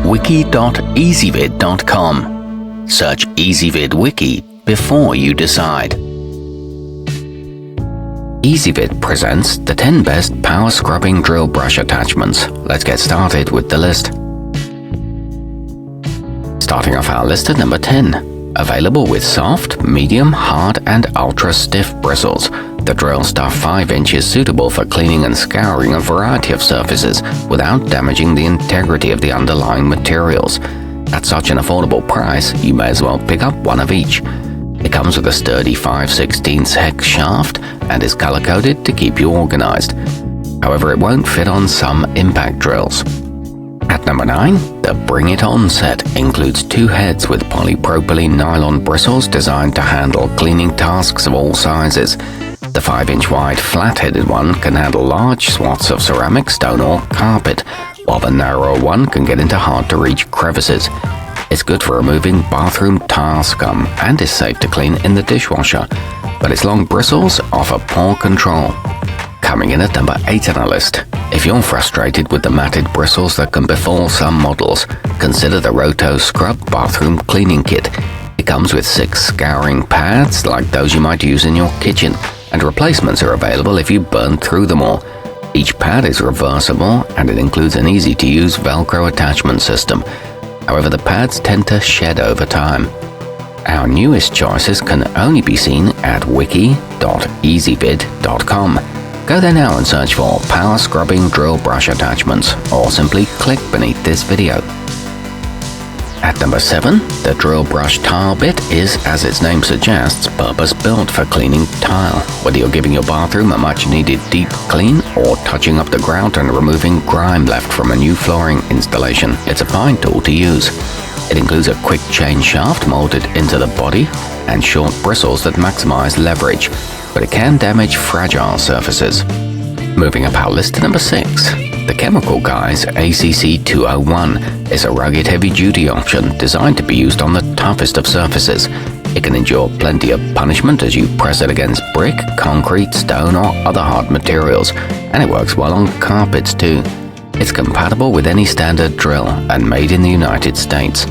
wiki.ezvid.com. Search Ezvid Wiki before you decide. Ezvid presents the 10 best power scrubbing drill brush attachments. Let's get started with the list. Starting off our list at number 10. Available with soft, medium, hard and ultra stiff bristles, the drillstuff 5-inch is suitable for cleaning and scouring a variety of surfaces without damaging the integrity of the underlying materials. At such an affordable price, you may as well pick up one of each. It comes with a sturdy 5/16 hex shaft and is color-coded to keep you organized. However, it won't fit on some impact drills. At number 9, the Bring It On set includes 2 heads with polypropylene nylon bristles designed to handle cleaning tasks of all sizes. The 5-inch wide flat-headed one can handle large swaths of ceramic, stone or carpet, while the narrower one can get into hard-to-reach crevices. It's good for removing bathroom tile scum and is safe to clean in the dishwasher, but its long bristles offer poor control. Coming in at number 8 on our list. If you're frustrated with the matted bristles that can befall some models, consider the rotoscrub bathroom cleaning kit. It comes with 6 scouring pads like those you might use in your kitchen, and replacements are available if you burn through them all. Each pad is reversible and it includes an easy-to-use Velcro attachment system. However, the pads tend to shed over time. Our newest choices can only be seen at wiki.ezvid.com. Go there now and search for power scrubbing drill brush attachments, or simply click beneath this video. At number 7, the drill brush tile bit is, as its name suggests, purpose-built for cleaning tile. Whether you're giving your bathroom a much-needed deep clean or touching up the grout and removing grime left from a new flooring installation, it's a fine tool to use. It includes a quick chain shaft molded into the body and short bristles that maximize leverage, but it can damage fragile surfaces. Moving up our list to number 6. The Chemical Guy's ACC 201 is a rugged heavy-duty option designed to be used on the toughest of surfaces. It can endure plenty of punishment as you press it against brick, concrete, stone or other hard materials, and it works well on carpets too. It's compatible with any standard drill and made in the United States.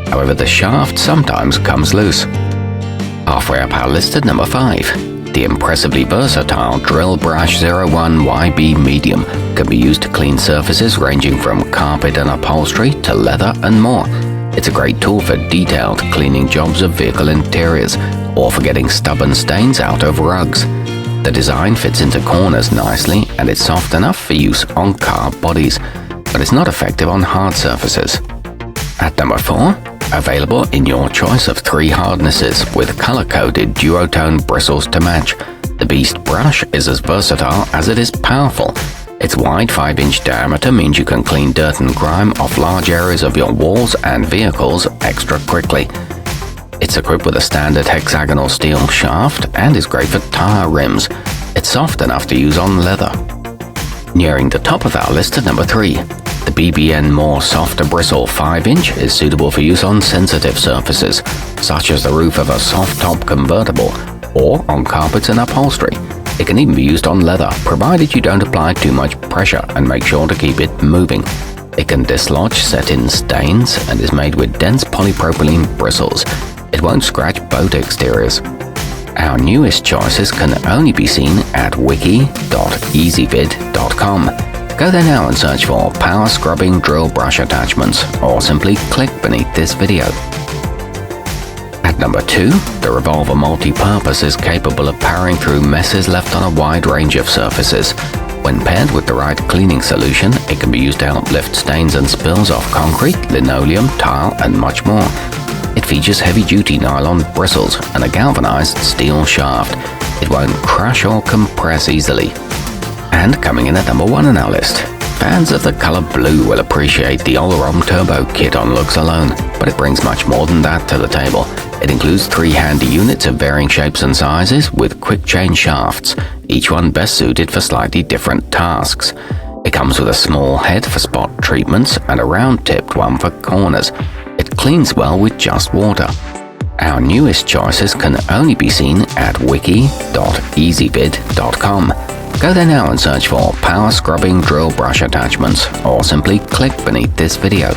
However, the shaft sometimes comes loose. Halfway up our list at number 5. The impressively versatile Drillbrush 01 YB Medium can be used to clean surfaces ranging from carpet and upholstery to leather and more. It's a great tool for detailed cleaning jobs of vehicle interiors or for getting stubborn stains out of rugs. The design fits into corners nicely and it's soft enough for use on car bodies, but it's not effective on hard surfaces. At number 4, available in your choice of 3 hardnesses with color-coded duotone bristles to match. The Beast brush is as versatile as it is powerful. Its wide 5-inch diameter means you can clean dirt and grime off large areas of your walls and vehicles extra quickly. It's equipped with a standard hexagonal steel shaft and is great for tire rims. It's soft enough to use on leather. Nearing the top of our list at number 3. The bbnmore softer bristle 5-inch is suitable for use on sensitive surfaces, such as the roof of a soft-top convertible, or on carpets and upholstery. It can even be used on leather, provided you don't apply too much pressure and make sure to keep it moving. It can dislodge set-in stains and is made with dense polypropylene bristles. It won't scratch boat exteriors. Our newest choices can only be seen at wiki.ezvid.com. Go there now and search for power scrubbing drill brush attachments, or simply click beneath this video. At number 2, the revolver multi-purpose is capable of powering through messes left on a wide range of surfaces. When paired with the right cleaning solution, it can be used to help lift stains and spills off concrete, linoleum, tile, and much more. It features heavy-duty nylon bristles and a galvanized steel shaft. It won't crush or compress easily. And coming in at number 1 on our list. Fans of the color blue will appreciate the Olrom Turbo kit on looks alone, but it brings much more than that to the table. It includes 3 handy units of varying shapes and sizes with quick chain shafts, each one best suited for slightly different tasks. It comes with a small head for spot treatments and a round-tipped one for corners. It cleans well with just water. Our newest choices can only be seen at wiki.ezvid.com. Go there now and search for power scrubbing drill brush attachments, or simply click beneath this video.